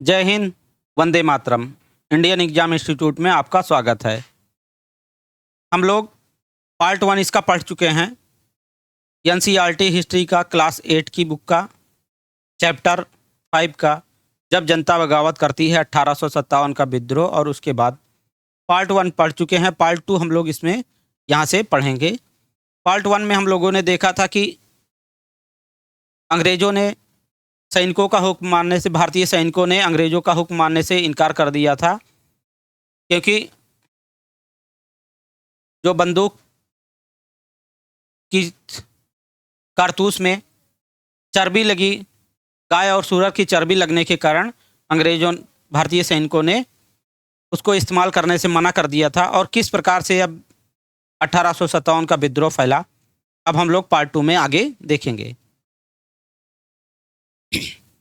जय Hind, Vande Mataram. Indian exam institute में आपका स्वागत है। हम लोग पार्ट 1 इसका पढ़ चुके हैं। एनसीईआरटी हिस्ट्री का क्लास 8 की बुक का चैप्टर 5 का जब जनता बगावत करती है 1857 का विद्रोह, और उसके बाद पार्ट 1 पढ़ चुके हैं। पार्ट 2 हम लोग इसमें यहाँ से पढ़ेंगे। पार्ट 1 में हम लोगों ने देखा था कि अंग्रेज़ों ने सैनिकों का हुक्म मानने से भारतीय सैनिकों ने अंग्रेज़ों का हुक्म मानने से इनकार कर दिया था, क्योंकि जो बंदूक की कारतूस में चर्बी लगी, गाय और सूअर की चर्बी लगने के कारण अंग्रेज़ों भारतीय सैनिकों ने उसको इस्तेमाल करने से मना कर दिया था। और किस प्रकार से अब 1857 का विद्रोह फैला, अब हम लोग पार्ट 2 में आगे देखेंगे।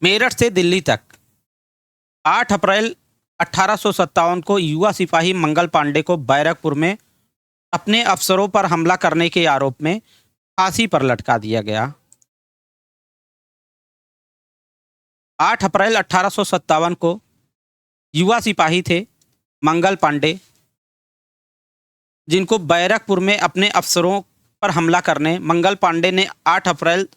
मेरठ से दिल्ली तक 8 अप्रैल 1857 को युवा सिपाही मंगल पांडे को बैरकपुर में अपने अफसरों पर हमला करने के आरोप में फांसी पर लटका दिया गया। 8 अप्रैल 1857 को युवा सिपाही थे मंगल पांडे, जिनको बैरकपुर में अपने अफसरों पर हमला करने मंगल पांडे ने 8 अप्रैल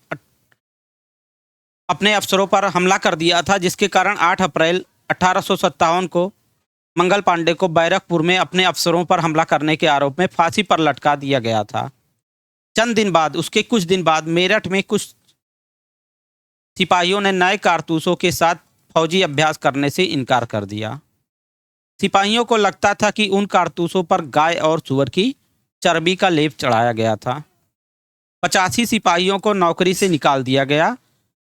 अपने अफसरों पर हमला कर दिया था, जिसके कारण 8 अप्रैल 1857 को मंगल पांडे को बैरकपुर में अपने अफसरों पर हमला करने के आरोप में फांसी पर लटका दिया गया था। चंद दिन बाद, उसके कुछ दिन बाद, मेरठ में कुछ सिपाहियों ने नए कारतूसों के साथ फौजी अभ्यास करने से इनकार कर दिया। सिपाहियों को लगता था कि उन कारतूसों पर गाय और सूअर की चर्बी का लेप चढ़ाया गया था। 85 सिपाहियों को नौकरी से निकाल दिया गया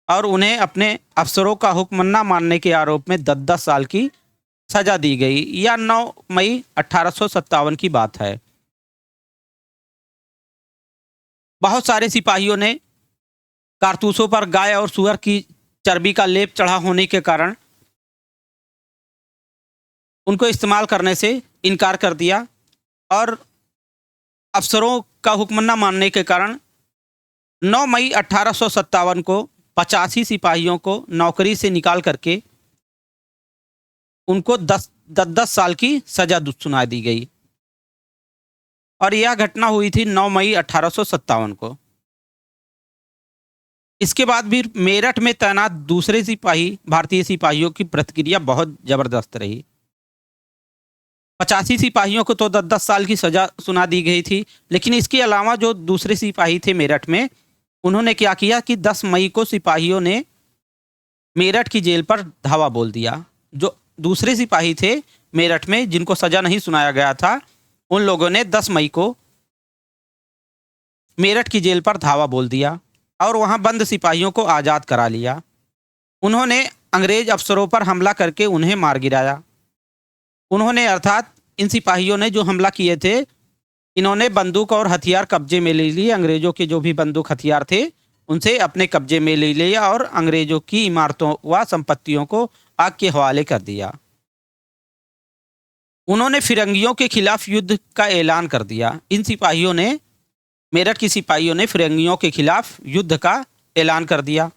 और उन्हें अपने अफसरों का हुक्म न मानने के आरोप में 10-10 साल की सजा दी गई। यह 9 मई 1857 की बात है। बहुत सारे सिपाहियों ने कारतूसों पर गाय और सूअर की चर्बी का लेप चढ़ा होने के कारण उनको इस्तेमाल करने से इनकार कर दिया, और अफसरों का हुक्म न मानने के कारण 9 मई 1857 को 85 सिपाहियों को नौकरी से निकाल करके उनको 10-10 साल की सजा सुना दी गई। और यह घटना हुई थी 9 मई 1857 को। इसके बाद भी मेरठ में तैनात दूसरे सिपाही भारतीय सिपाहियों की प्रतिक्रिया बहुत जबरदस्त रही। 85 सिपाहियों को तो 10-10 साल की सजा सुना दी गई थी, लेकिन इसके अलावा जो दूसरे सिपाही थे मेरठ में, उन्होंने क्या किया कि 10 मई को सिपाहियों ने मेरठ की जेल पर धावा बोल दिया। जो दूसरे सिपाही थे मेरठ में, जिनको सजा नहीं सुनाया गया था, उन लोगों ने 10 मई को मेरठ की जेल पर धावा बोल दिया और वहां बंद सिपाहियों को आज़ाद करा लिया। उन्होंने अंग्रेज अफसरों पर हमला करके उन्हें मार गिराया। उन्होंने, अर्थात इन सिपाहियों ने जो हमला किए थे, इन्होंने बंदूक और हथियार कब्जे में ले लिए। अंग्रेजों के जो भी बंदूक हथियार थे उनसे अपने कब्जे में ले लिया और अंग्रेजों की इमारतों व संपत्तियों को आग के हवाले कर दिया। उन्होंने फिरंगियों के खिलाफ युद्ध का ऐलान कर दिया। इन सिपाहियों ने, मेरठ की सिपाहियों ने फिरंगियों के खिलाफ युद्ध का ऐलान कर दिया।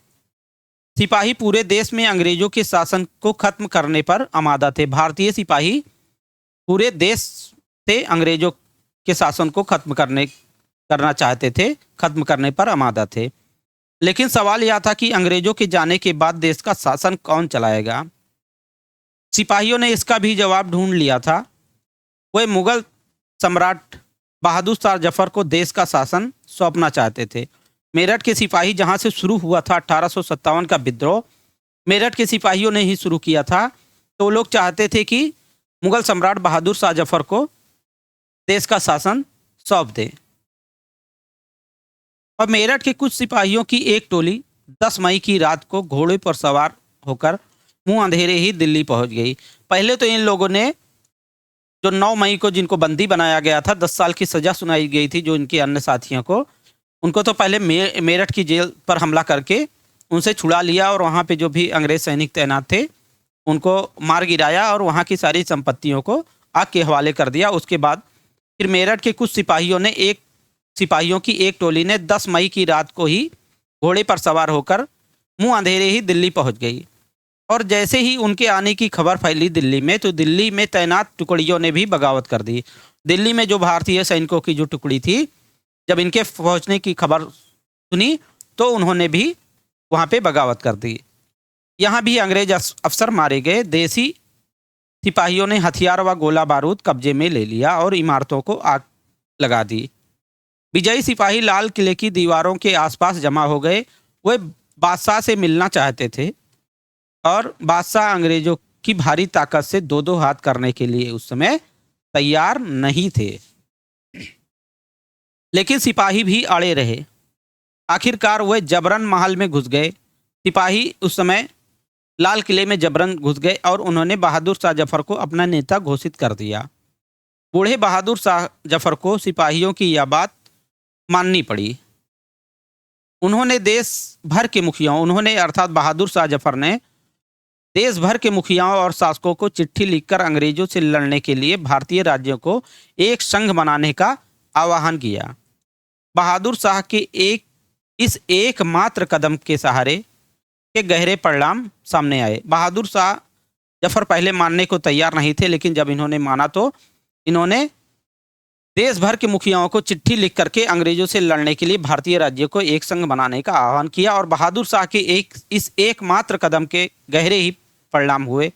सिपाही पूरे देश में अंग्रेजों के शासन को खत्म करने पर आमादा थे। भारतीय सिपाही पूरे देश से अंग्रेजों के शासन को करना चाहते थे, खत्म करने पर आमादा थे। लेकिन सवाल यह था कि अंग्रेजों के जाने के बाद देश का शासन कौन चलाएगा। सिपाहियों ने इसका भी जवाब ढूंढ लिया था। वे मुगल सम्राट बहादुर शाह जफर को देश का शासन सौंपना चाहते थे। मेरठ के सिपाही, जहां से शुरू हुआ था 1857 का विद्रोह, मेरठ के सिपाहियों ने ही शुरू किया था। तो लोग चाहते थे कि मुगल सम्राट बहादुर शाह जफर को देश का शासन सौंप दे। और मेरठ के कुछ सिपाहियों की एक टोली 10 मई की रात को घोड़े पर सवार होकर मुंह अंधेरे ही दिल्ली पहुंच गई। पहले तो इन लोगों ने, जो 9 मई को जिनको बंदी बनाया गया था, 10 साल की सजा सुनाई गई थी जो इनके अन्य साथियों को, उनको तो पहले मेरठ की जेल पर हमला करके उनसे छुड़ा लिया और वहाँ पे जो भी अंग्रेज सैनिक तैनात थे उनको मार गिराया और वहाँ की सारी संपत्तियों को आग के हवाले कर दिया। उसके बाद फिर मेरठ के कुछ सिपाहियों की एक टोली ने 10 मई की रात को ही घोड़े पर सवार होकर मुंह अंधेरे ही दिल्ली पहुंच गई। और जैसे ही उनके आने की खबर फैली दिल्ली में, तो दिल्ली में तैनात टुकड़ियों ने भी बगावत कर दी। दिल्ली में जो भारतीय सैनिकों की जो टुकड़ी थी, जब इनके पहुंचने की खबर सुनी, तो उन्होंने भी वहां पे बगावत कर दी। यहाँ भी अंग्रेज अफसर मारे गए। देसी सिपाहियों ने हथियार व गोला बारूद कब्जे में ले लिया और इमारतों को आग लगा दी। विजयी सिपाही लाल किले की दीवारों के आसपास जमा हो गए। वे बादशाह से मिलना चाहते थे और बादशाह अंग्रेजों की भारी ताकत से दो दो हाथ करने के लिए उस समय तैयार नहीं थे। लेकिन सिपाही भी अड़े रहे। आखिरकार वे जबरन महल में घुस गए। सिपाही उस समय लाल किले में जबरन घुस गए और उन्होंने बहादुर शाह जफर को अपना नेता घोषित कर दिया। बूढ़े बहादुर शाह जफर को सिपाहियों की यह बात माननी पड़ी। उन्होंने देश भर के मुखियाओं उन्होंने अर्थात बहादुर शाह जफर ने देश भर के मुखियाओं और शासकों को चिट्ठी लिखकर अंग्रेजों से लड़ने के लिए भारतीय राज्यों को एक संघ बनाने का आह्वान किया। बहादुर शाह के इस एकमात्र कदम के सहारे के गहरे परिणाम सामने आए। बहादुर शाह जफर पहले मानने को तैयार नहीं थे, लेकिन जब इन्होंने माना तो इन्होंने देश भर के मुखियाओं को चिट्ठी लिख करके अंग्रेजों से लड़ने के लिए भारतीय राज्य को एक संघ बनाने का आह्वान किया। और बहादुर शाह के इस एकमात्र कदम के गहरे ही परिणाम हुए।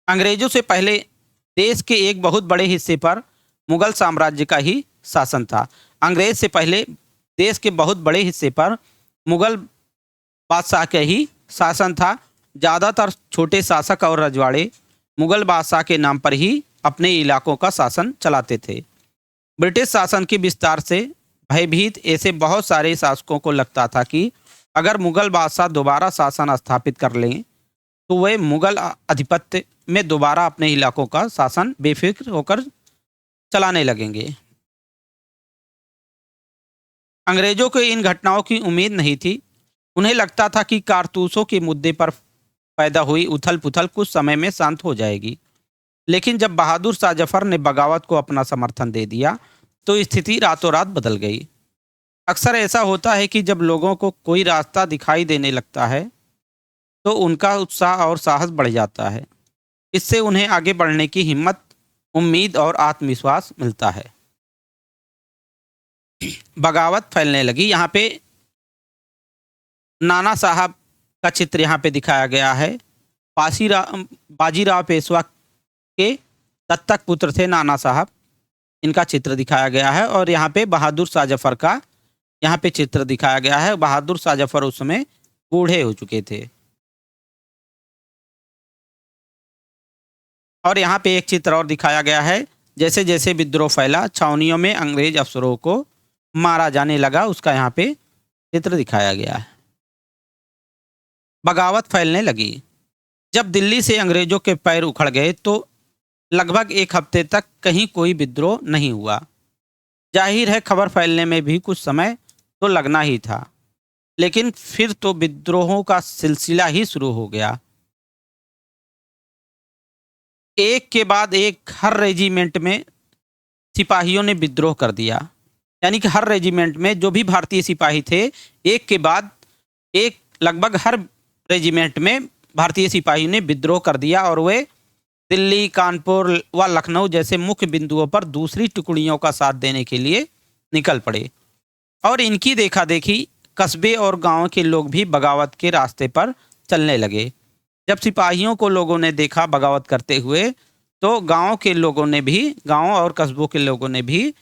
अंग्रेजों से पहले देश के एक बहुत बड़े हिस्से पर मुगल साम्राज्य का ही शासन था। अंग्रेज से पहले देश के बहुत बड़े हिस्से पर मुगल बादशाह का ही शासन था। ज़्यादातर छोटे शासक और रजवाड़े मुगल बादशाह के नाम पर ही अपने इलाकों का शासन चलाते थे। ब्रिटिश शासन के विस्तार से भयभीत ऐसे बहुत सारे शासकों को लगता था कि अगर मुगल बादशाह दोबारा शासन स्थापित कर लें तो वे मुगल आधिपत्य में दोबारा अपने इलाकों का शासन बेफिक्र होकर चलाने लगेंगे। अंग्रेजों को इन घटनाओं की उम्मीद नहीं थी। उन्हें लगता था कि कारतूसों के मुद्दे पर पैदा हुई उथल पुथल कुछ समय में शांत हो जाएगी। लेकिन जब बहादुर शाह जफर ने बगावत को अपना समर्थन दे दिया तो स्थिति रातों रात बदल गई। अक्सर ऐसा होता है कि जब लोगों को कोई रास्ता दिखाई देने लगता है तो उनका उत्साह और साहस बढ़ जाता है। इससे उन्हें आगे बढ़ने की हिम्मत, उम्मीद और आत्मविश्वास मिलता है। बगावत फैलने लगी। यहाँ पे नाना साहब का चित्र यहाँ पे दिखाया गया है। बाजीराव पेशवा के दत्तक पुत्र थे नाना साहब, इनका चित्र दिखाया गया है। और यहाँ पे बहादुर शाह जफर का यहाँ पे चित्र दिखाया गया है। बहादुर शाह जफर उस समय बूढ़े हो चुके थे। और यहाँ पे एक चित्र और दिखाया गया है। जैसे जैसे विद्रोह फैला, छावनियों में अंग्रेज अफसरों को मारा जाने लगा, उसका यहाँ पे चित्र दिखाया गया है। बगावत फैलने लगी। जब दिल्ली से अंग्रेजों के पैर उखड़ गए तो लगभग एक हफ्ते तक कहीं कोई विद्रोह नहीं हुआ। जाहिर है खबर फैलने में भी कुछ समय तो लगना ही था, लेकिन फिर तो विद्रोहों का सिलसिला ही शुरू हो गया। एक के बाद एक हर रेजिमेंट में सिपाहियों ने विद्रोह कर दिया। यानी कि हर रेजिमेंट में जो भी भारतीय सिपाही थे, एक के बाद एक लगभग हर रेजिमेंट में भारतीय सिपाहियों ने विद्रोह कर दिया और वे दिल्ली, कानपुर व लखनऊ जैसे मुख्य बिंदुओं पर दूसरी टुकड़ियों का साथ देने के लिए निकल पड़े। और इनकी देखा देखी कस्बे और गांव के लोग भी बगावत के रास्ते पर चलने लगे। जब सिपाहियों को लोगों ने देखा बगावत करते हुए तो गांव और कस्बों के लोगों ने भी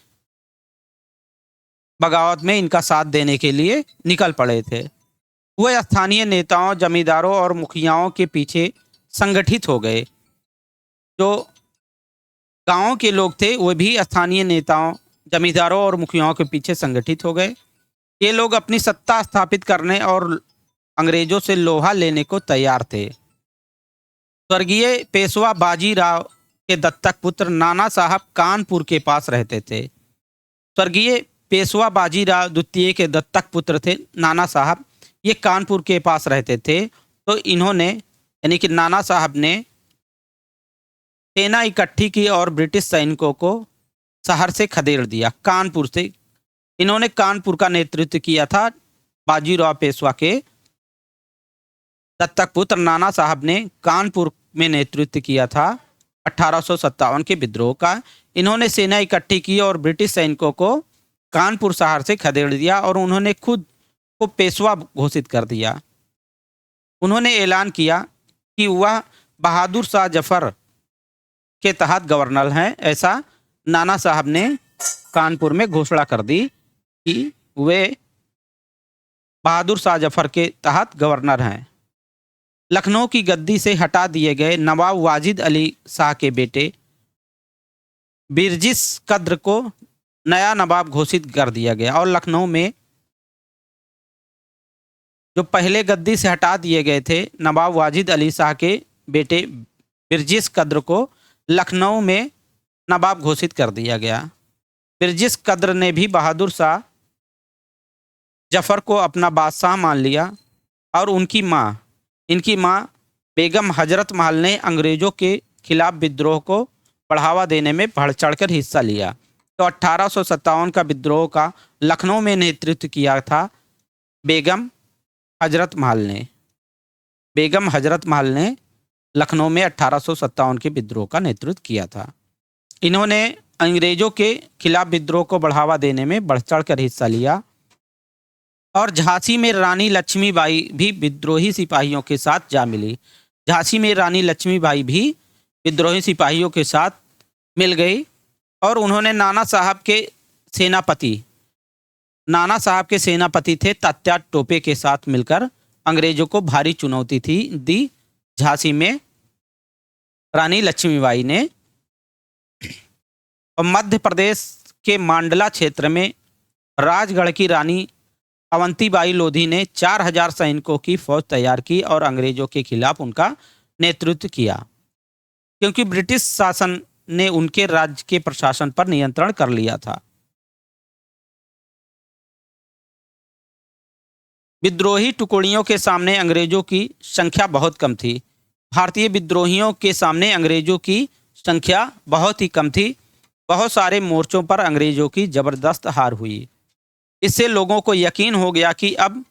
बगावत में इनका साथ देने के लिए निकल पड़े थे। वह स्थानीय नेताओं, जमींदारों और मुखियाओं के पीछे संगठित हो गए। जो गांव के लोग थे वे भी स्थानीय नेताओं, जमींदारों और मुखियाओं के पीछे संगठित हो गए। ये लोग अपनी सत्ता स्थापित करने और अंग्रेजों से लोहा लेने को तैयार थे। स्वर्गीय पेशवा बाजीराव के दत्तक पुत्र नाना साहब कानपुर के पास रहते थे। स्वर्गीय पेशवा बाजीराव द्वितीय के दत्तक पुत्र थे नाना साहब, ये कानपुर के पास रहते थे। तो इन्होंने यानी कि नाना साहब ने सेना इकट्ठी की और ब्रिटिश सैनिकों को शहर से खदेड़ दिया। कानपुर से इन्होंने कानपुर का नेतृत्व किया था बाजीराव पेशवा के दत्तक पुत्र नाना साहब ने कानपुर में नेतृत्व किया था 1857 के विद्रोह का। इन्होंने सेना इकट्ठी की और ब्रिटिश सैनिकों को कानपुर शहर से खदेड़ दिया और उन्होंने खुद को पेशवा घोषित कर दिया। उन्होंने ऐलान किया कि वह बहादुर शाह जफर के तहत गवर्नर हैं। ऐसा नाना साहब ने कानपुर में घोषणा कर दी कि वे बहादुर शाह जफर के तहत गवर्नर हैं। लखनऊ की गद्दी से हटा दिए गए नवाब वाजिद अली शाह के बेटे बिरजिस कद्र को नया नवाब घोषित कर दिया गया और लखनऊ में जो पहले गद्दी से हटा दिए गए थे नवाब वाजिद अली शाह के बेटे बिरजिस कद्र को लखनऊ में नवाब घोषित कर दिया गया। बिरजिस कद्र ने भी बहादुर शाह जफर को अपना बादशाह मान लिया और इनकी माँ बेगम हजरत महल ने अंग्रेजों के खिलाफ विद्रोह को बढ़ावा देने में बढ़ चढ़कर हिस्सा लिया। तो 1857 का विद्रोह का लखनऊ में नेतृत्व किया था बेगम हजरत महल ने लखनऊ में 1857 के विद्रोह का नेतृत्व किया था। इन्होंने अंग्रेजों के खिलाफ विद्रोह को बढ़ावा देने में बढ़ चढ़कर हिस्सा लिया और झांसी में रानी लक्ष्मीबाई भी विद्रोही सिपाहियों के साथ जा मिली। झांसी में रानी लक्ष्मीबाई भी विद्रोही सिपाहियों के साथ मिल गई और उन्होंने नाना साहब के सेनापति थे तात्या टोपे के साथ मिलकर अंग्रेजों को भारी चुनौती दी। झांसी में रानी लक्ष्मीबाई ने और मध्य प्रदेश के मांडला क्षेत्र में राजगढ़ की रानी अवंतीबाई लोधी ने 4000 सैनिकों की फौज तैयार की और अंग्रेजों के खिलाफ उनका नेतृत्व किया, क्योंकि ब्रिटिश शासन ने उनके राज्य के प्रशासन पर नियंत्रण कर लिया था। विद्रोही टुकड़ियों के सामने अंग्रेजों की संख्या बहुत कम थी। भारतीय विद्रोहियों के सामने अंग्रेजों की संख्या बहुत ही कम थी। बहुत सारे मोर्चों पर अंग्रेजों की जबरदस्त हार हुई। इससे लोगों को यकीन हो गया कि अब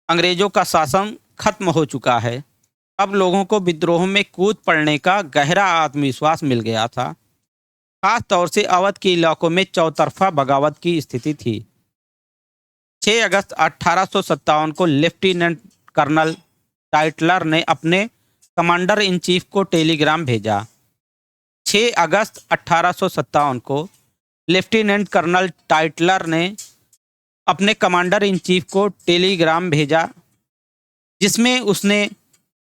अंग्रेजों का शासन खत्म हो चुका है। अब लोगों को विद्रोह में कूद पड़ने का गहरा आत्मविश्वास मिल गया था। खास तौर से अवध के इलाकों में चौतरफा बगावत की स्थिति थी। 6 अगस्त 1857 को लेफ्टिनेंट कर्नल टाइटलर ने अपने कमांडर इन चीफ को टेलीग्राम भेजा। 6 अगस्त 1857 को लेफ्टिनेंट कर्नल टाइटलर ने अपने कमांडर इन चीफ को टेलीग्राम भेजा, जिसमें उसने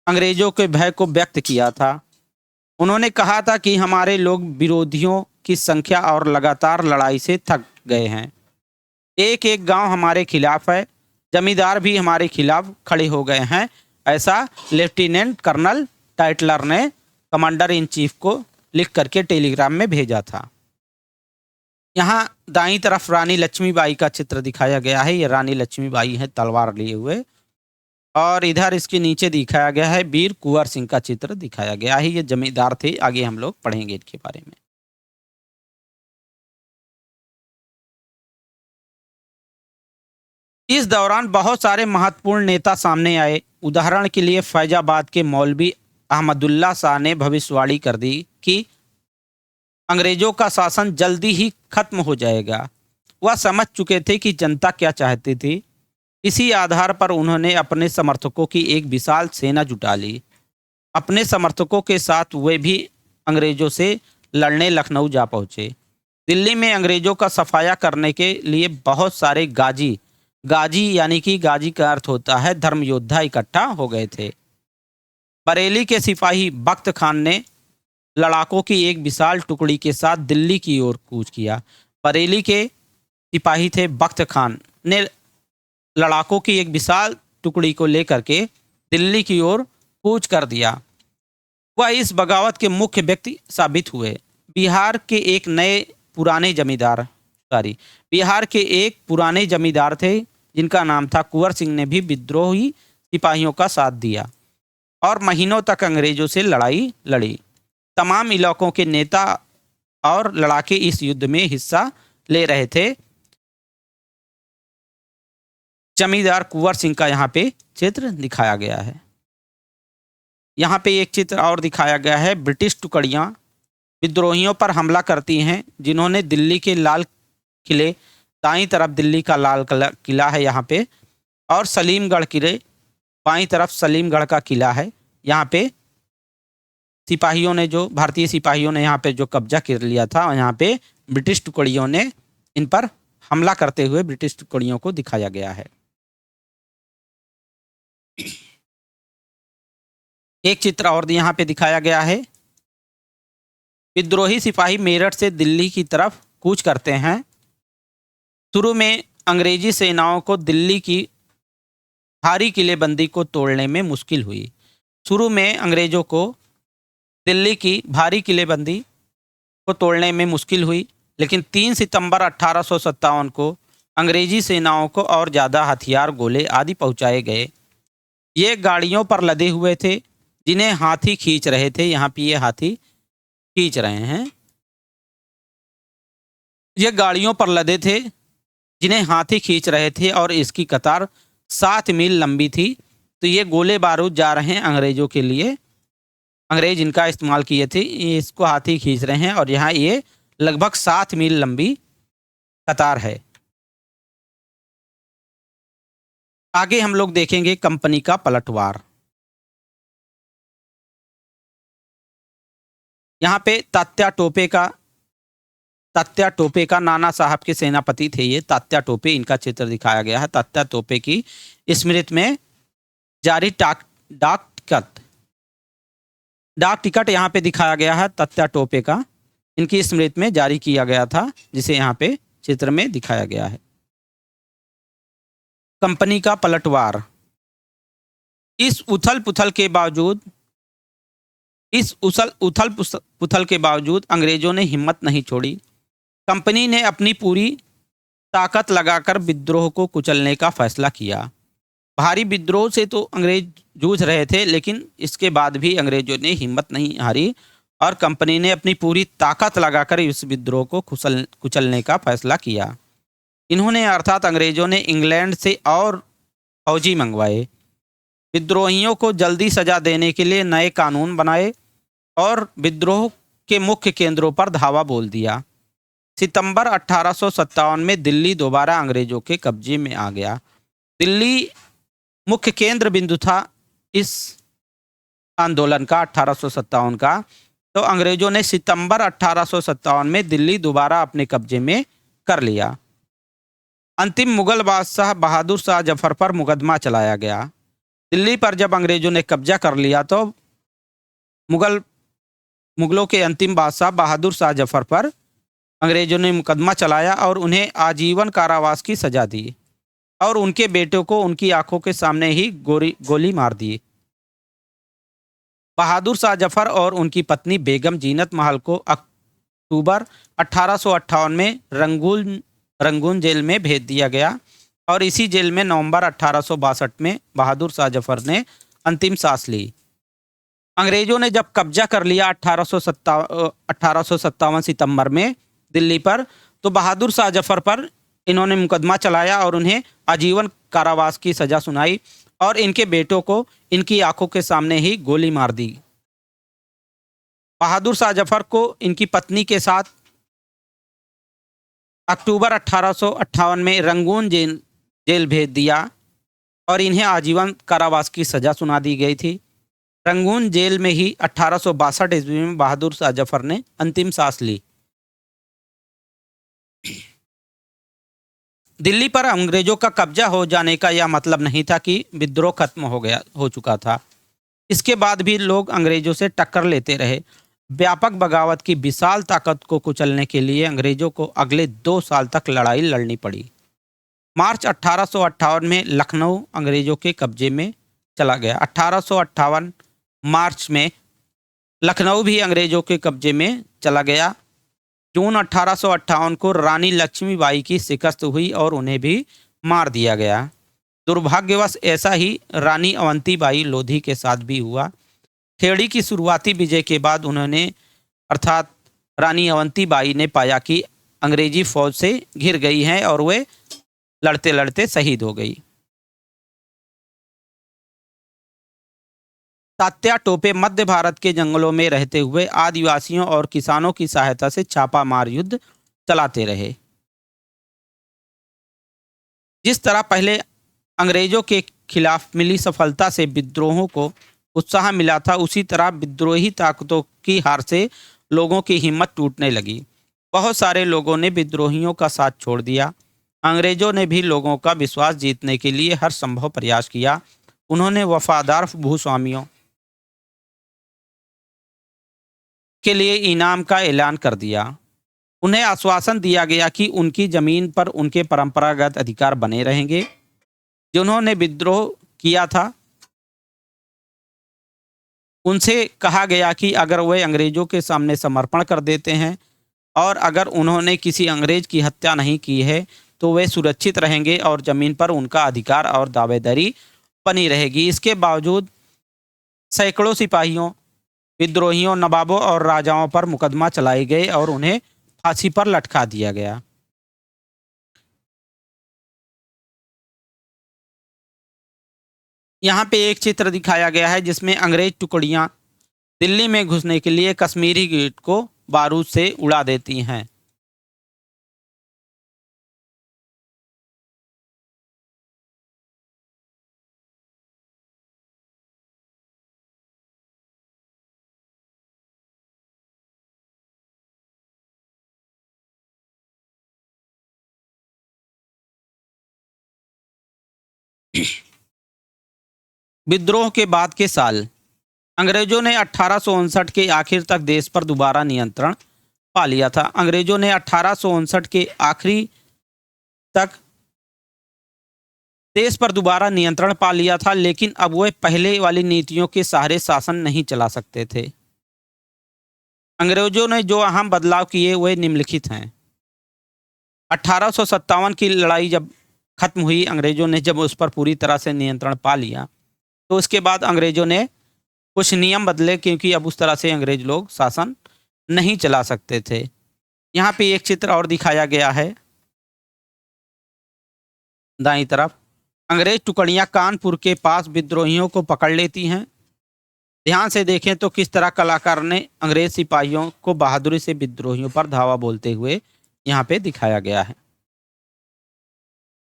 अंग्रेजों के भय को व्यक्त किया था। उन्होंने कहा था कि हमारे लोग विरोधियों की संख्या और लगातार लड़ाई से थक गए हैं। एक एक गांव हमारे खिलाफ है, जमींदार भी हमारे खिलाफ खड़े हो गए हैं। ऐसा लेफ्टिनेंट कर्नल टाइटलर ने कमांडर इन चीफ को लिख करके टेलीग्राम में भेजा था। यहाँ दाईं तरफ रानी लक्ष्मीबाई का चित्र दिखाया गया है। ये रानी लक्ष्मीबाई है तलवार लिए हुए, और इधर इसके नीचे दिखाया गया है वीर कुंवर सिंह का चित्र दिखाया गया है। ये जमींदार थे। आगे हम लोग पढ़ेंगे इनके बारे में। इस दौरान बहुत सारे महत्वपूर्ण नेता सामने आए। उदाहरण के लिए फैजाबाद के मौलवी अहमदुल्ला शाह ने भविष्यवाणी कर दी कि अंग्रेजों का शासन जल्दी ही खत्म हो जाएगा। वह समझ चुके थे कि जनता क्या चाहती थी। इसी आधार पर उन्होंने अपने समर्थकों की एक विशाल सेना जुटा ली। अपने समर्थकों के साथ वे भी अंग्रेजों से लड़ने लखनऊ जा पहुंचे। दिल्ली में अंग्रेजों का सफाया करने के लिए बहुत सारे गाजी यानी कि गाजी का अर्थ होता है धर्म योद्धा इकट्ठा हो गए थे। बरेली के सिपाही बख्त खान ने लड़ाकों की एक विशाल टुकड़ी के साथ दिल्ली की ओर कूच किया। बरेली के सिपाही थे बख्त खान ने लड़ाकों की एक विशाल टुकड़ी को लेकर के दिल्ली की ओर कूच कर दिया। वह इस बगावत के मुख्य व्यक्ति साबित हुए। बिहार के एक पुराने जमींदार थे जिनका नाम था कुंवर सिंह ने भी विद्रोही सिपाहियों का साथ दिया और महीनों तक अंग्रेजों से लड़ाई लड़ी। तमाम इलाकों के नेता और लड़ाके इस युद्ध में हिस्सा ले रहे थे। जमींदार कुंवर सिंह का यहाँ पे चित्र दिखाया गया है। यहाँ पे एक चित्र और दिखाया गया है। ब्रिटिश टुकड़ियाँ विद्रोहियों पर हमला करती हैं, जिन्होंने दिल्ली के लाल किले, दाईं तरफ दिल्ली का लाल किला है यहाँ पे, और सलीमगढ़ किले, बाईं तरफ सलीमगढ़ का किला है। यहाँ पे सिपाहियों ने, जो भारतीय सिपाहियों ने यहाँ पे जो कब्जा कर लिया था, यहाँ पे ब्रिटिश टुकड़ियों ने इन पर हमला करते हुए ब्रिटिश टुकड़ियों को दिखाया गया है। एक चित्र और यहाँ पे दिखाया गया है। विद्रोही सिपाही मेरठ से दिल्ली की तरफ कूच करते हैं। शुरू में अंग्रेजी सेनाओं को दिल्ली की भारी किलेबंदी को तोड़ने में मुश्किल हुई। शुरू में अंग्रेजों को दिल्ली की भारी किलेबंदी को तोड़ने में मुश्किल हुई, लेकिन 3 सितंबर 1857 को अंग्रेजी सेनाओं को और ज़्यादा हथियार, गोले आदि पहुंचाए गए। ये गाड़ियों पर लदे हुए थे, जिन्हें हाथी खींच रहे थे। यहाँ पे ये हाथी खींच रहे हैं। ये गाड़ियों पर लदे थे, जिन्हें हाथी खींच रहे थे, और इसकी कतार 7 मील लंबी थी। तो ये गोले बारूद जा रहे हैं अंग्रेजों के लिए, अंग्रेज इनका इस्तेमाल किए थे, इसको हाथी खींच रहे हैं, और यहाँ ये लगभग 7 मील लंबी कतार है। आगे हम लोग देखेंगे कंपनी का पलटवार। यहाँ पे तात्या टोपे का नाना साहब के सेनापति थे ये तात्या टोपे, इनका चित्र दिखाया गया है। तात्या टोपे की स्मृति में जारी डाक टिकट यहाँ पे दिखाया गया है। तात्या टोपे का इनकी स्मृति में जारी किया गया था, जिसे यहाँ पे चित्र में दिखाया गया है। कंपनी का पलटवार। इस उथल पुथल के बावजूद अंग्रेजों ने हिम्मत नहीं छोड़ी। कंपनी ने अपनी पूरी ताकत लगाकर विद्रोह को कुचलने का फैसला किया। भारी विद्रोह से तो अंग्रेज जूझ रहे थे, लेकिन इसके बाद भी अंग्रेजों ने हिम्मत नहीं हारी, और कंपनी ने अपनी पूरी ताकत लगाकर इस विद्रोह को कुचलने का फैसला किया। इन्होंने, अर्थात अंग्रेजों ने, इंग्लैंड से और फौजी मंगवाए, विद्रोहियों को जल्दी सजा देने के लिए नए कानून बनाए, और विद्रोह के मुख्य केंद्रों पर धावा बोल दिया। सितंबर 1857 में दिल्ली दोबारा अंग्रेजों के कब्जे में आ गया। दिल्ली मुख्य केंद्र बिंदु था इस आंदोलन का, 1857 का। तो अंग्रेजों ने सितंबर 1857 में दिल्ली दोबारा अपने कब्जे में कर लिया। अंतिम मुगल बादशाह बहादुर शाह जफर पर मुकदमा चलाया गया। दिल्ली पर जब अंग्रेजों ने कब्जा कर लिया, तो मुगलों के अंतिम बादशाह बहादुर शाह जफर पर अंग्रेजों ने मुकदमा चलाया और उन्हें आजीवन कारावास की सजा दी, और उनके बेटों को उनकी आंखों के सामने ही गोली मार दी। बहादुर शाह जफर और उनकी पत्नी बेगम जीनत महल को अक्टूबर 1858 में रंगून जेल में भेज दिया गया, और इसी जेल में नवंबर 1862 में बहादुर शाह जफर ने अंतिम सांस ली। अंग्रेजों ने जब कब्जा कर लिया 1857 सितंबर में दिल्ली पर, तो बहादुर शाह जफर पर इन्होंने मुकदमा चलाया और उन्हें आजीवन कारावास की सजा सुनाई, और इनके बेटों को इनकी आंखों के सामने ही गोली मार दी। बहादुर शाह जफर को इनकी पत्नी के साथ अक्टूबर 1858 में रंगून जेल भेज दिया, और इन्हें आजीवन कारावास की सजा सुना दी गई थी। रंगून जेल में ही 1862 ईस्वी में बहादुर शाह जफर ने अंतिम सांस ली। दिल्ली पर अंग्रेजों का कब्जा हो जाने का यह मतलब नहीं था कि विद्रोह खत्म हो चुका था। इसके बाद भी लोग अंग्रेजों से टक्कर लेते रहे। व्यापक बगावत की विशाल ताकत को कुचलने के लिए अंग्रेजों को अगले 2 साल तक लड़ाई लड़नी पड़ी। मार्च 1858 में लखनऊ अंग्रेजों के कब्जे में चला गया। 1858 मार्च में लखनऊ भी अंग्रेजों के कब्जे में चला गया। जून 1858 को रानी लक्ष्मीबाई की शिकस्त हुई और उन्हें भी मार दिया गया। दुर्भाग्यवश ऐसा ही रानी अवंतीबाई लोधी के साथ भी हुआ। खेड़ी की शुरुआती विजय के बाद उन्होंने, अर्थात रानी अवंतीबाई ने, पाया कि अंग्रेजी फौज से घिर गई हैं, और वे लड़ते लड़ते शहीद हो गई। तात्या टोपे मध्य भारत के जंगलों में रहते हुए आदिवासियों और किसानों की सहायता से छापामार युद्ध चलाते रहे। जिस तरह पहले अंग्रेजों के खिलाफ मिली सफलता से विद्रोहों को उत्साह मिला था, उसी तरह विद्रोही ताकतों की हार से लोगों की हिम्मत टूटने लगी। बहुत सारे लोगों ने विद्रोहियों का साथ छोड़ दिया। अंग्रेजों ने भी लोगों का विश्वास जीतने के लिए हर संभव प्रयास किया। उन्होंने वफादार भूस्वामियों के लिए इनाम का ऐलान कर दिया। उन्हें आश्वासन दिया गया कि उनकी जमीन पर उनके परंपरागत अधिकार बने रहेंगे। जिन्होंने विद्रोह किया था, उनसे कहा गया कि अगर वे अंग्रेजों के सामने समर्पण कर देते हैं और अगर उन्होंने किसी अंग्रेज की हत्या नहीं की है तो वे सुरक्षित रहेंगे और जमीन पर उनका अधिकार और दावेदारी बनी रहेगी। इसके बावजूद सैकड़ों सिपाहियों, विद्रोहियों, नवाबों और राजाओं पर मुकदमा चलाए गए और उन्हें फांसी पर लटका दिया गया। यहाँ पे एक चित्र दिखाया गया है जिसमें अंग्रेज टुकड़ियाँ दिल्ली में घुसने के लिए कश्मीरी गेट को बारूद से उड़ा देती हैं। विद्रोह के बाद के साल अंग्रेजों ने 1859 के आखिर तक देश पर दोबारा नियंत्रण पा लिया था। अंग्रेजों ने 1859 के आखिरी तक देश पर दोबारा नियंत्रण पा लिया था, लेकिन अब वे पहले वाली नीतियों के सहारे शासन नहीं चला सकते थे। अंग्रेजों ने जो अहम बदलाव किए वे निम्नलिखित हैं। 1857 की लड़ाई जब खत्म हुई, अंग्रेजों ने जब उस पर पूरी तरह से नियंत्रण पा लिया, तो उसके बाद अंग्रेजों ने कुछ नियम बदले, क्योंकि अब उस तरह से अंग्रेज लोग शासन नहीं चला सकते थे। यहाँ पे एक चित्र और दिखाया गया है दाईं तरफ। अंग्रेज टुकड़ियाँ कानपुर के पास विद्रोहियों को पकड़ लेती हैं। ध्यान से देखें तो किस तरह कलाकार ने अंग्रेज सिपाहियों को बहादुरी से विद्रोहियों पर धावा बोलते हुए यहाँ पे दिखाया गया है।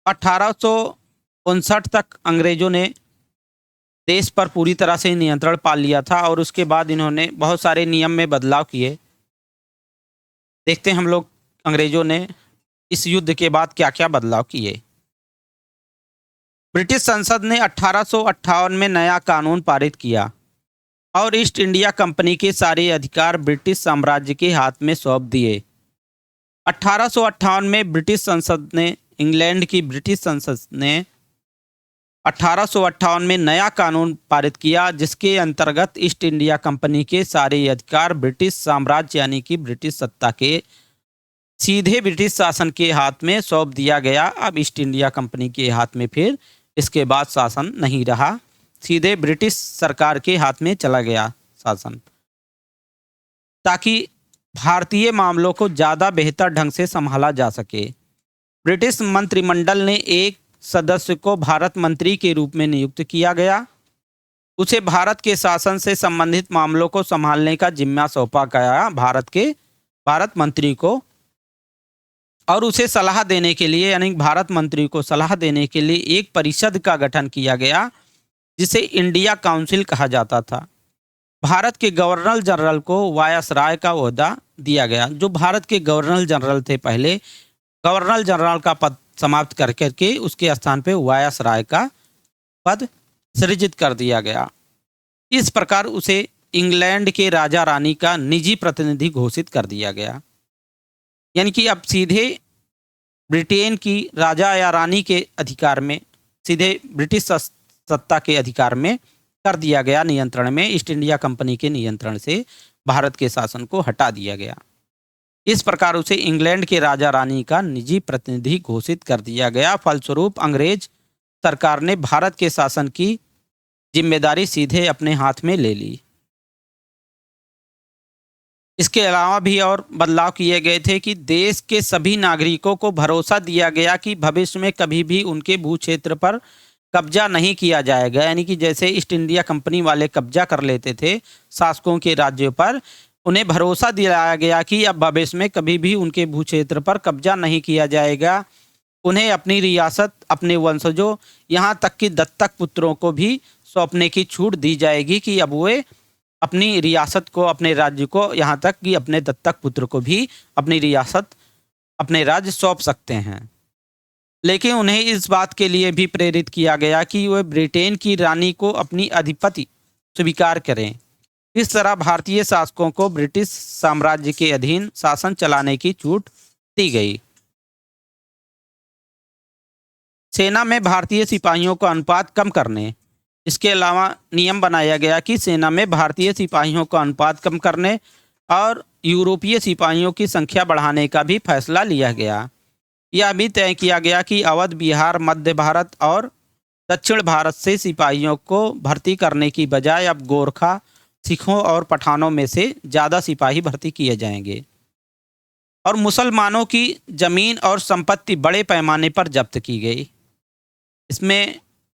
1859 तक अंग्रेजों ने देश पर पूरी तरह से नियंत्रण पा लिया था और उसके बाद इन्होंने बहुत सारे नियम में बदलाव किए। देखते हैं हम लोग अंग्रेजों ने इस युद्ध के बाद क्या क्या बदलाव किए। ब्रिटिश संसद ने 1858 में नया कानून पारित किया और ईस्ट इंडिया कंपनी के सारे अधिकार ब्रिटिश साम्राज्य के हाथ में सौंप दिए। 1858 में ब्रिटिश संसद ने इंग्लैंड की ब्रिटिश संसद ने 1858 में नया कानून पारित किया, जिसके अंतर्गत ईस्ट इंडिया कंपनी के सारे अधिकार ब्रिटिश साम्राज्य यानी कि ब्रिटिश सत्ता के सीधे ब्रिटिश शासन के हाथ में सौंप दिया गया। अब ईस्ट इंडिया कंपनी के हाथ में फिर इसके बाद शासन नहीं रहा, सीधे ब्रिटिश सरकार के हाथ में चला गया शासन, ताकि भारतीय मामलों को ज़्यादा बेहतर ढंग से संभाला जा सके। ब्रिटिश मंत्रिमंडल ने एक सदस्य को भारत मंत्री के रूप में नियुक्त किया गया। उसे भारत के शासन से संबंधित मामलों को संभालने का जिम्मा सौंपा गया भारत मंत्री को, और उसे सलाह देने के लिए यानी भारत मंत्री को सलाह देने के लिए एक परिषद का गठन किया गया, जिसे इंडिया काउंसिल कहा जाता था। भारत के गवर्नर जनरल को वायसराय का ओहदा दिया गया। जो भारत के गवर्नर जनरल थे, पहले गवर्नर जनरल का पद समाप्त कर करके उसके स्थान पे वायसराय का पद सृजित कर दिया गया। इस प्रकार उसे इंग्लैंड के राजा रानी का निजी प्रतिनिधि घोषित कर दिया गया, यानी कि अब सीधे ब्रिटेन की राजा या रानी के अधिकार में, सीधे ब्रिटिश सत्ता के अधिकार में कर दिया गया, नियंत्रण में, ईस्ट इंडिया कंपनी के नियंत्रण से भारत के शासन को हटा दिया गया। इस प्रकार उसे इंग्लैंड के राजा रानी का निजी प्रतिनिधि घोषित कर दिया गया। फलस्वरूप अंग्रेज सरकार ने भारत के शासन की जिम्मेदारी सीधे अपने हाथ में ले ली। इसके अलावा भी और बदलाव किए गए थे कि देश के सभी नागरिकों को भरोसा दिया गया कि भविष्य में कभी भी उनके भू क्षेत्र पर कब्जा नहीं किया जाएगा। यानी कि जैसे ईस्ट इंडिया कंपनी वाले कब्जा कर लेते थे शासकों के राज्यों पर, उन्हें भरोसा दिलाया गया कि अब भविष्य में कभी भी उनके भूक्षेत्र पर कब्जा नहीं किया जाएगा। उन्हें अपनी रियासत, अपने वंशजों, यहाँ तक कि दत्तक पुत्रों को भी सौंपने की छूट दी जाएगी कि अब वे अपनी रियासत को, अपने राज्य को, यहाँ तक कि अपने दत्तक पुत्र को भी अपनी रियासत, अपने राज्य सौंप सकते हैं। लेकिन उन्हें इस बात के लिए भी प्रेरित किया गया कि वे ब्रिटेन की रानी को अपनी अधिपति स्वीकार करें। इस तरह भारतीय शासकों को ब्रिटिश साम्राज्य के अधीन शासन चलाने की छूट दी गई। सेना में भारतीय सिपाहियों का अनुपात कम करने, इसके अलावा नियम बनाया गया कि सेना में भारतीय सिपाहियों का अनुपात कम करने और यूरोपीय सिपाहियों की संख्या बढ़ाने का भी फैसला लिया गया। यह भी तय किया गया कि अवध, बिहार, मध्य भारत और दक्षिण भारत से सिपाहियों को भर्ती करने की बजाय अब गोरखा, सिखों और पठानों में से ज़्यादा सिपाही भर्ती किए जाएंगे। और मुसलमानों की जमीन और संपत्ति बड़े पैमाने पर जब्त की गई। इसमें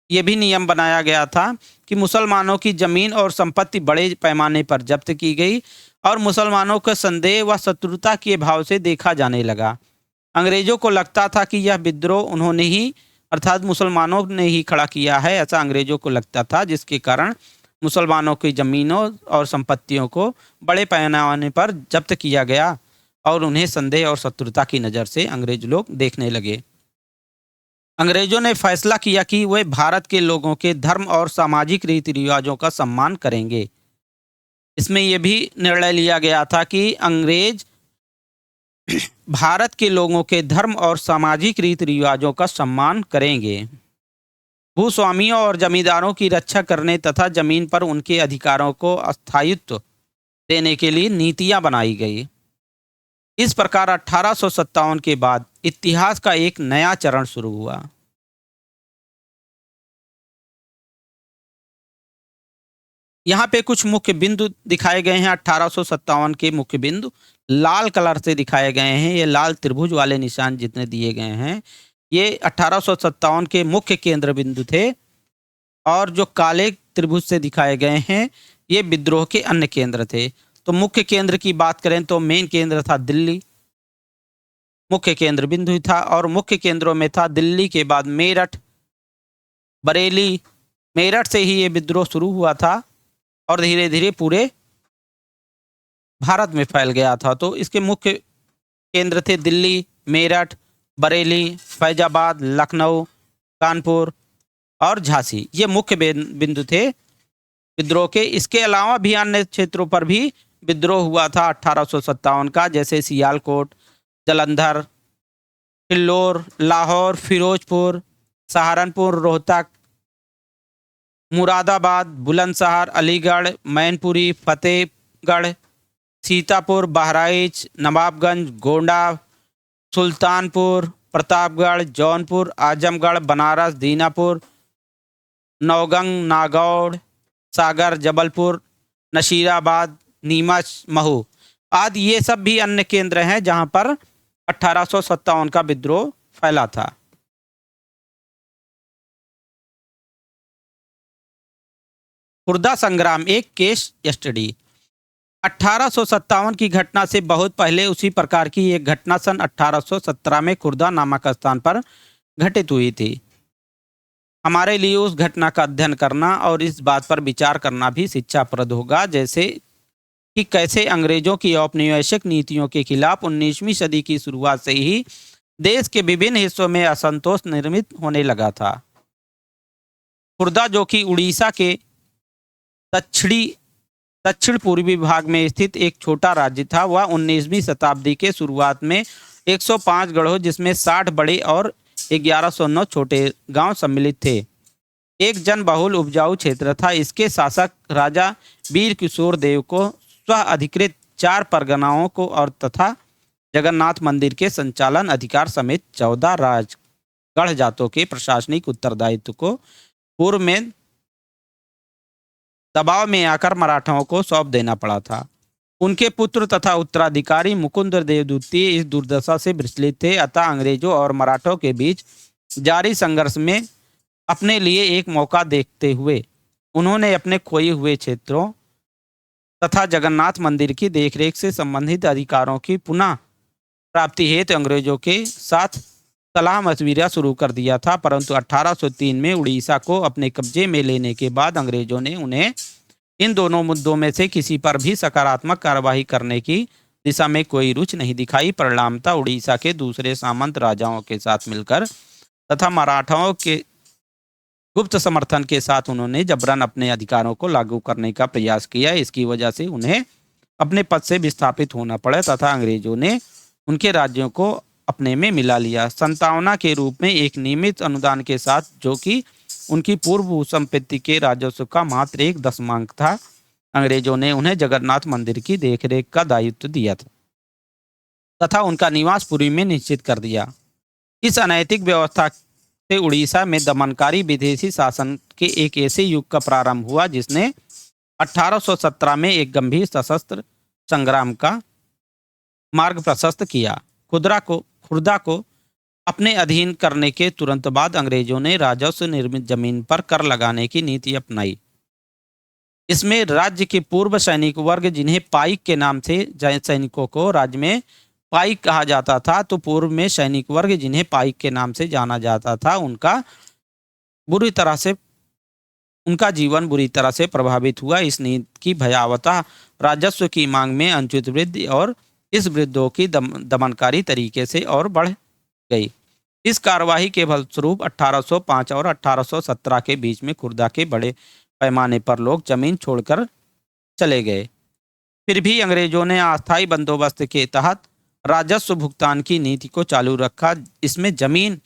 यह भी नियम बनाया गया था कि मुसलमानों की जमीन और संपत्ति बड़े पैमाने पर जब्त की गई और मुसलमानों को संदेह व शत्रुता के भाव से देखा जाने लगा। अंग्रेजों को लगता था कि यह विद्रोह उन्होंने ही, अर्थात मुसलमानों ने ही खड़ा किया है, ऐसा अंग्रेजों को लगता था, जिसके कारण मुसलमानों की ज़मीनों और संपत्तियों को बड़े पैमाने पर जब्त किया गया और उन्हें संदेह और शत्रुता की नज़र से अंग्रेज लोग देखने लगे। अंग्रेजों ने फैसला किया कि वे भारत के लोगों के धर्म और सामाजिक रीति रिवाजों का सम्मान करेंगे। इसमें यह भी निर्णय लिया गया था कि अंग्रेज भारत के लोगों के धर्म और सामाजिक रीति रिवाजों का सम्मान करेंगे। भूस्वामियों और जमींदारों की रक्षा करने तथा जमीन पर उनके अधिकारों को स्थायित्व देने के लिए नीतियां बनाई गई। इस प्रकार 1857 के बाद इतिहास का एक नया चरण शुरू हुआ। यहाँ पे कुछ मुख्य बिंदु दिखाए गए हैं। 1857 के मुख्य बिंदु लाल कलर से दिखाए गए हैं। ये लाल त्रिभुज वाले निशान जितने दिए गए हैं, ये 1857 के मुख्य केंद्र बिंदु थे और जो काले त्रिभुज से दिखाए गए हैं, ये विद्रोह के अन्य केंद्र थे। तो मुख्य केंद्र की बात करें तो मेन केंद्र था दिल्ली, मुख्य केंद्र बिंदु था, और मुख्य केंद्रों में था दिल्ली के बाद मेरठ, बरेली। मेरठ से ही ये विद्रोह शुरू हुआ था और धीरे धीरे पूरे भारत में फैल गया था। तो इसके मुख्य केंद्र थे दिल्ली, मेरठ, बरेली, फैजाबाद, लखनऊ, कानपुर और झांसी। ये मुख्य बिंदु थे विद्रोह के। इसके अलावा भी अन्य क्षेत्रों पर भी विद्रोह हुआ था 1857 का, जैसे सियालकोट, जालंधर, फिल्लौर, लाहौर, फिरोजपुर, सहारनपुर, रोहतक, मुरादाबाद, बुलंदशहर, अलीगढ़, मैनपुरी, फतेहगढ़, सीतापुर, बहराइच, नवाबगंज, गोंडा, सुल्तानपुर, प्रतापगढ़, जौनपुर, आजमगढ़, बनारस, दीनापुर, नौगंग, नागौर, सागर, जबलपुर, नशीराबाद, नीमच, महू आदि ये सब भी अन्य केंद्र हैं जहां पर 1857 का विद्रोह फैला था। खुर्दा संग्राम, एक केस स्टडी। 1857 की घटना से बहुत पहले उसी प्रकार की एक घटना सन 1817 में खुर्दा नामक स्थान पर घटित हुई थी। हमारे लिए उस घटना का अध्ययन करना और इस बात पर विचार करना भी शिक्षाप्रद होगा, जैसे कि कैसे अंग्रेजों की औपनिवेशिक नीतियों के खिलाफ 19वीं सदी की शुरुआत से ही देश के विभिन्न हिस्सों में असंतोष निर्मित होने लगा था। खुर्दा, जो कि उड़ीसा के दक्षिण पूर्वी भाग में स्थित एक छोटा राज्य था, वह 19वीं शताब्दी के शुरुआत में 105 गढ़ों, जिसमें 60 बड़े और 1109 छोटे गांव सम्मिलित थे, एक जनबहुल उपजाऊ क्षेत्र था। इसके शासक राजा वीर किशोर देव को स्व अधिकृत 4 परगनाओं को और तथा जगन्नाथ मंदिर के संचालन अधिकार समेत 14 राजगढ़ जातों के प्रशासनिक उत्तरदायित्व को पूर्व में दबाव में आकर मराठाओं को सौंप देना पड़ा था। उनके पुत्र तथा उत्तराधिकारी मुकुंद देव द्वितीय इस दुर्दशा से विचलित थे, अतः अंग्रेजों और मराठों के बीच जारी संघर्ष में अपने लिए एक मौका देखते हुए उन्होंने अपने खोए हुए क्षेत्रों तथा जगन्नाथ मंदिर की देखरेख से संबंधित अधिकारों की पुनः प्राप्ति हेतु अंग्रेजों के साथ सलाह मशविरा शुरू कर दिया था, परंतु 1803 में उड़ीसा को अपने कब्जे में लेने के बाद अंग्रेजों ने उन्हें इन दोनों मुद्दों में से किसी पर भी सकारात्मक कार्रवाई करने की दिशा में कोई रुचि नहीं दिखाई। परिणामतः उड़ीसा के दूसरे सामंत राजाओं के साथ मिलकर तथा मराठाओं के गुप्त समर्थन के साथ उन्होंने जबरन अपने अधिकारों को लागू करने का प्रयास किया। इसकी वजह से उन्हें अपने पद से विस्थापित होना पड़ा तथा अंग्रेजों ने उनके राज्यों को अपने में मिला लिया, संतावना के रूप में एक नियमित अनुदान के साथ, जो कि उनकी पूर्व संपत्ति के राजस्व का मात्र 1/10 था। अंग्रेजों ने उन्हें जगन्नाथ मंदिर की देखरेख का दायित्व दिया था तथा उनका निवास पुरी में निश्चित कर दिया। इस अनैतिक व्यवस्था से उड़ीसा में दमनकारी विदेशी शासन के एक ऐसे युग का प्रारंभ हुआ जिसने 1817 में एक गंभीर सशस्त्र संग्राम का मार्ग प्रशस्त किया। खुर्दा को अपने अधीन करने के तुरंत बाद अंग्रेजों ने राजस्व निर्मित जमीन पर कर लगाने की नीति अपनाई। इसमें राज्य के पूर्व सैनिक वर्ग, जिन्हें पाइक के नाम से सैनिकों को राज्य में पाइक कहा जाता था, तो पूर्व में सैनिक वर्ग, जिन्हें पाइक के नाम से जाना जाता था, उनका जीवन बुरी तरह से प्रभावित हुआ। इस नीति की भयावहता राजस्व की मांग में अनुचित वृद्धि और इस वृद्धों की दमनकारी तरीके से और बढ़ गई। इस कार्यवाही के फलस्वरूप 1805 और 1817 के बीच में खुर्दा के बड़े पैमाने पर लोग जमीन छोड़कर चले गए। फिर भी अंग्रेजों ने अस्थायी बंदोबस्त के तहत राजस्व भुगतान की नीति को चालू रखा। इसमें जमीन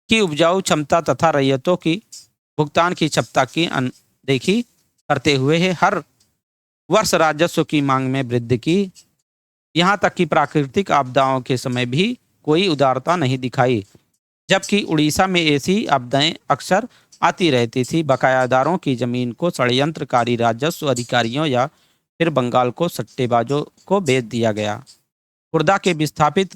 की उपजाऊ क्षमता तथा रैयतों की भुगतान की क्षमता की अनदेखी करते हुए हर वर्ष राजस्व की मांग में वृद्धि की। यहाँ तक कि प्राकृतिक आपदाओं के समय भी कोई उदारता नहीं दिखाई, जबकि उड़ीसा में ऐसी आपदाएं अक्सर आती रहती थी। बकायादारों की जमीन को षड्यंत्रकारी राजस्व अधिकारियों या फिर बंगाल को सट्टेबाजों को बेच दिया गया। खुर्दा के विस्थापित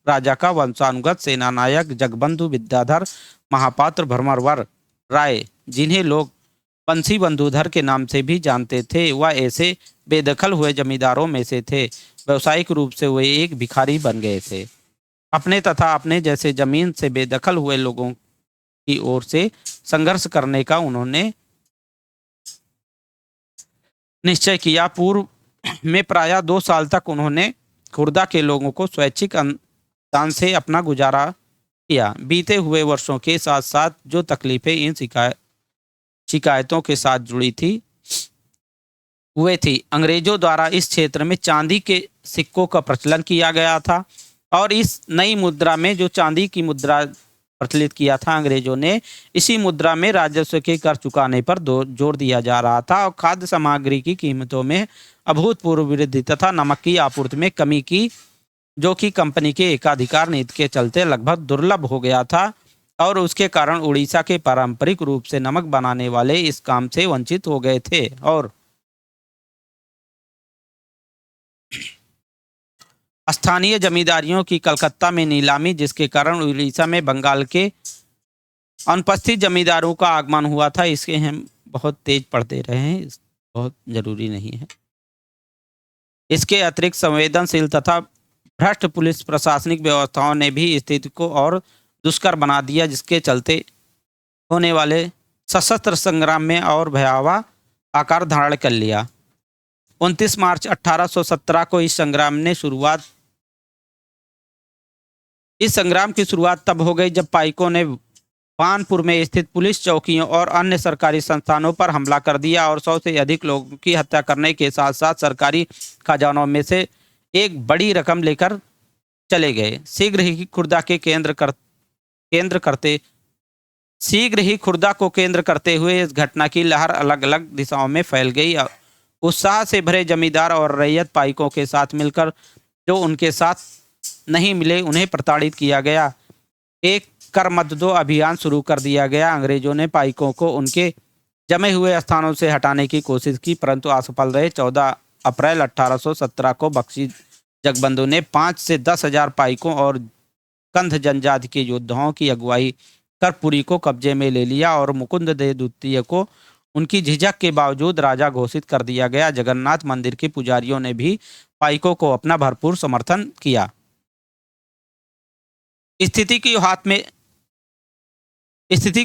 राजा का वंशानुगत सेनानायक जगबंधु विद्याधर महापात्र भ्रमरवर राय, जिन्हें लोग बंसी बंधुधर के नाम से भी जानते थे, वह ऐसे बेदखल हुए जमींदारों में से थे। व्यावसायिक रूप से वे एक भिखारी बन गए थे। अपने तथा अपने जैसे जमीन से बेदखल हुए लोगों की ओर से संघर्ष करने का उन्होंने निश्चय किया। पूर्व में प्रायः 2 साल तक उन्होंने खुर्दा के लोगों को स्वैच्छिक अनुदान से अपना गुजारा किया। बीते हुए वर्षों के साथ साथ जो तकलीफें इन शिकायतों के साथ जुड़ी थी वे थी, अंग्रेजों द्वारा इस क्षेत्र में चांदी के सिक्कों का प्रचलन किया गया था और इस नई मुद्रा में जो चांदी की मुद्रा प्रचलित किया था, अंग्रेजों ने इसी मुद्रा में राजस्व के कर चुकाने पर जोर दिया जा रहा था और खाद्य सामग्री की कीमतों में अभूतपूर्व वृद्धि तथा नमक की आपूर्ति में कमी की, जो कि कंपनी के एकाधिकार नीति के चलते लगभग दुर्लभ हो गया था और उसके कारण उड़ीसा के पारंपरिक रूप से नमक बनाने वाले इस काम से वंचित हो गए थे। और स्थानीय जमींदारियों की कलकत्ता में नीलामी, जिसके कारण उड़ीसा में बंगाल के अनुपस्थित जमींदारों का आगमन हुआ था। इसके हम बहुत तेज पढ़ते रहे हैं, बहुत जरूरी नहीं है। इसके अतिरिक्त संवेदनशील तथा भ्रष्ट पुलिस प्रशासनिक व्यवस्थाओं ने भी स्थिति को और दुष्कर बना दिया, जिसके चलते होने वाले सशस्त्र संग्राम में और भयावह आकार धारण कर लिया। 29 मार्च 1817 को इस संग्राम की शुरुआत तब हो गई जब पाइकों ने कानपुर में स्थित पुलिस चौकियों और अन्य सरकारी संस्थानों पर हमला कर दिया और 100 से अधिक लोगों की हत्या करने के साथ साथ सरकारी खजानों में से एक बड़ी रकम लेकर चले गए। शीघ्र ही खुर्दा को केंद्र करते हुए इस घटना की लहर अलग अलग दिशाओं में फैल गई। उत्साह से भरे जमींदार और रैयत पाइकों के साथ मिलकर जो उनके साथ नहीं मिले उन्हें प्रताड़ित किया गया। एक कर मत दो अभियान शुरू कर दिया गया। अंग्रेजों ने पाइकों को उनके जमे हुए स्थानों से हटाने की कोशिश की, परंतु असफल रहे। 14 अप्रैल 1817 को बख्शी जगबंधु ने 5 से 10 हजार पाइकों और कंध जनजाति के योद्धाओं की अगुवाई कर पुरी को कब्जे में ले लिया और मुकुंद देव द्वितीय को उनकी झिझक के बावजूद राजा घोषित कर दिया गया। जगन्नाथ मंदिर के पुजारियों ने भी पाइकों को अपना भरपूर समर्थन किया। स्थिति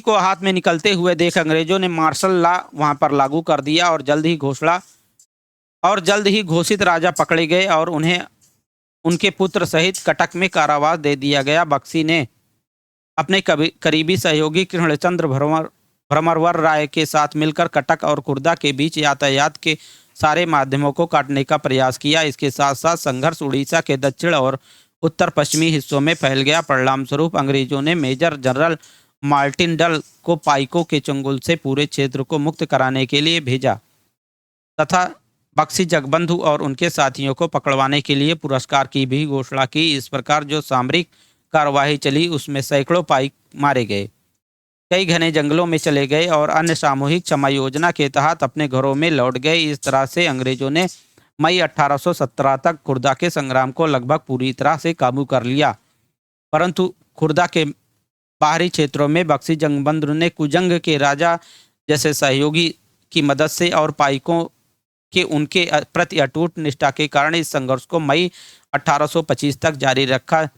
को हाथ में निकलते हुए देख अंग्रेजों ने मार्शल लॉ वहां पर लागू कर दिया और जल्द ही घोषित राजा पकड़े गए और उन्हें उनके पुत्र सहित कटक में कारावास दे दिया गया। बख्शी ने अपने करीबी सहयोगी कृष्णचंद्र भ्रमरवर राय के साथ मिलकर कटक और खुर्दा के बीच यातायात के सारे माध्यमों को काटने का प्रयास किया। इसके साथ साथ संघर्ष उड़ीसा के दक्षिण और उत्तर पश्चिमी हिस्सों में फैल गया। परिणाम स्वरूप अंग्रेजों ने मेजर जनरल मार्टिन डल को पाइकों के चंगुल से पूरे क्षेत्र को मुक्त कराने के लिए भेजा तथा बख्शी जगबंधु और उनके साथियों को पकड़वाने के लिए पुरस्कार की भी घोषणा की। इस प्रकार जो सामरिक कार्यवाही चली उसमें सैकड़ों पाइक मारे गए, कई घने जंगलों में चले गए और अन्य सामूहिक क्षमा योजना के तहत अपने घरों में लौट गए। इस तरह से अंग्रेजों ने मई 1817 तक खुर्दा के संग्राम को लगभग पूरी तरह से काबू कर लिया। परंतु खुर्दा के बाहरी क्षेत्रों में बख्शी जगबंधु ने कुजंग के राजा जैसे सहयोगी की मदद से और पाइकों के उनके प्रति अटूट निष्ठा के कारण इस संघर्ष को मई 1825 तक जारी रखा।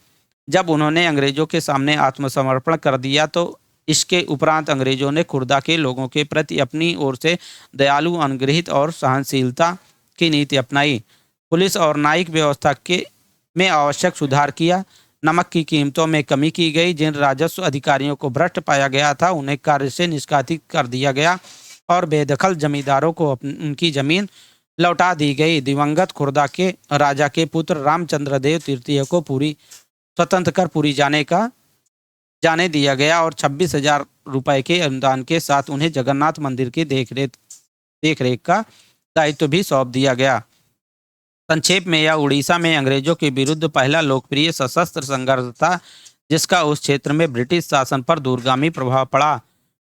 जब उन्होंने अंग्रेजों के सामने आत्मसमर्पण कर दिया तो इसके उपरांत अंग्रेजों ने खुर्दा के लोगों के प्रति अपनी ओर से दयालु, अनुग्रहित और सहनशीलता की नीति अपनाई। पुलिस और न्यायिक व्यवस्था में आवश्यक सुधार किया। नमक की कीमतों में कमी की गई। जिन राजस्व अधिकारियों को भ्रष्ट पाया गया था उन्हें कार्य से निष्कासित कर दिया गया और बेदखल जमींदारों को उनकी जमीन लौटा दी गई। दिवंगत खुर्दा के राजा के पुत्र रामचंद्र देव तृतीय को पूरी स्वतंत्र कर पूरी जाने दिया गया और 26,000 रुपए के अनुदान के साथ उन्हें जगन्नाथ मंदिर की देखरेख का दायित्व भी सौंप दिया गया। संक्षेप में यह उड़ीसा में अंग्रेजों के विरुद्ध पहला लोकप्रिय सशस्त्र संघर्ष था जिसका उस क्षेत्र में ब्रिटिश शासन पर दूरगामी प्रभाव पड़ा।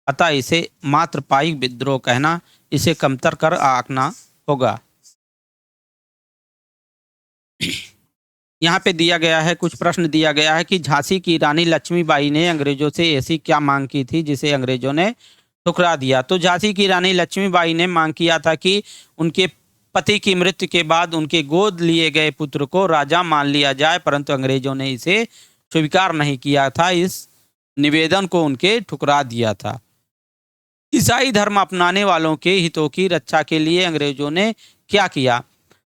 अतः इसे मात्र पाइक विद्रोह कहना, इसे कमतर कर आंकना होगा। यहाँ पे दिया गया है, कुछ प्रश्न दिया गया है कि झांसी की रानी लक्ष्मीबाई ने अंग्रेजों से ऐसी क्या मांग की थी जिसे अंग्रेजों ने ठुकरा दिया। तो झांसी की रानी लक्ष्मीबाई ने मांग किया था कि उनके पति की मृत्यु के बाद उनके गोद लिए गए पुत्र को राजा मान लिया जाए, परंतु अंग्रेजों ने इसे स्वीकार नहीं किया था। इस निवेदन को उनके ठुकरा दिया था। ईसाई धर्म अपनाने वालों के हितों की रक्षा के लिए अंग्रेजों ने क्या किया?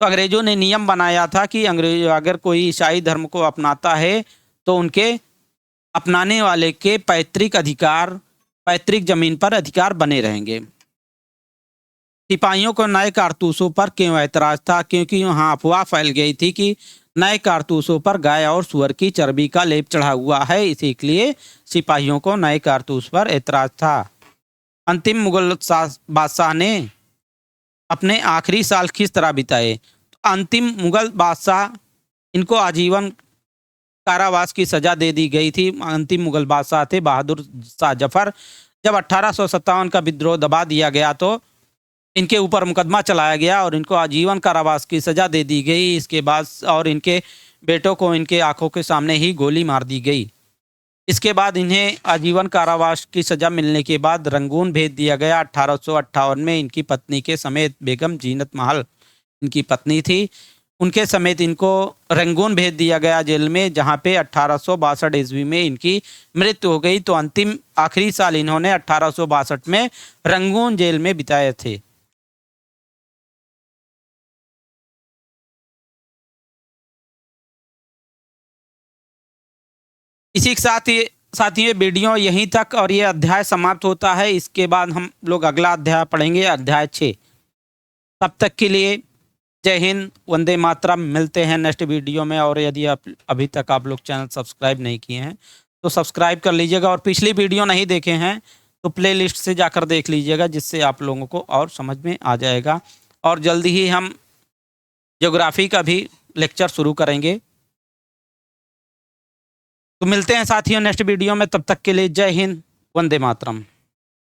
तो अंग्रेजों ने नियम बनाया था कि अगर कोई ईसाई धर्म को अपनाता है तो उनके अपनाने वाले के पैतृक जमीन पर अधिकार बने रहेंगे। सिपाहियों को नए कारतूसों पर क्यों ऐतराज था? क्योंकि वहां अफवाह फैल गई थी कि नए कारतूसों पर गाय और सुअर की चर्बी का लेप चढ़ा हुआ है, इसीलिए सिपाहियों को नए कारतूस पर ऐतराज था। अंतिम मुगल बादशाह ने अपने आखिरी साल किस तरह बिताए? तो अंतिम मुगल बादशाह, इनको आजीवन कारावास की सजा दे दी गई थी। अंतिम मुगल बादशाह थे बहादुर शाह जफर। जब 1857 का विद्रोह दबा दिया गया तो इनके ऊपर मुकदमा चलाया गया और इनको आजीवन कारावास की सजा दे दी गई। इसके बाद और इनके बेटों को इनके आंखों के सामने ही गोली मार दी गई। इसके बाद इन्हें आजीवन कारावास की सजा मिलने के बाद रंगून भेज दिया गया। 1858 में इनकी पत्नी के समेत, बेगम जीनत महल इनकी पत्नी थी, उनके समेत इनको रंगून भेज दिया गया जेल में, जहां पे 1862 ईस्वी में इनकी मृत्यु हो गई। तो अंतिम आखिरी साल इन्होंने 1862 में रंगून जेल में बिताए थे। इसी के साथ ये वीडियो यहीं तक और ये अध्याय समाप्त होता है। इसके बाद हम लोग अगला अध्याय पढ़ेंगे, अध्याय 6। तब तक के लिए जय हिंद, वंदे मातरम। मिलते हैं नेक्स्ट वीडियो में। और यदि अभी तक आप लोग चैनल सब्सक्राइब नहीं किए हैं तो सब्सक्राइब कर लीजिएगा, और पिछली वीडियो नहीं देखे हैं तो प्लेलिस्ट से जाकर देख लीजिएगा, जिससे आप लोगों को और समझ में आ जाएगा। और जल्दी ही हम ज्योग्राफी का भी लेक्चर शुरू करेंगे। तो मिलते हैं साथियों नेक्स्ट वीडियो में। तब तक के लिए जय हिंद, वंदे मातरम।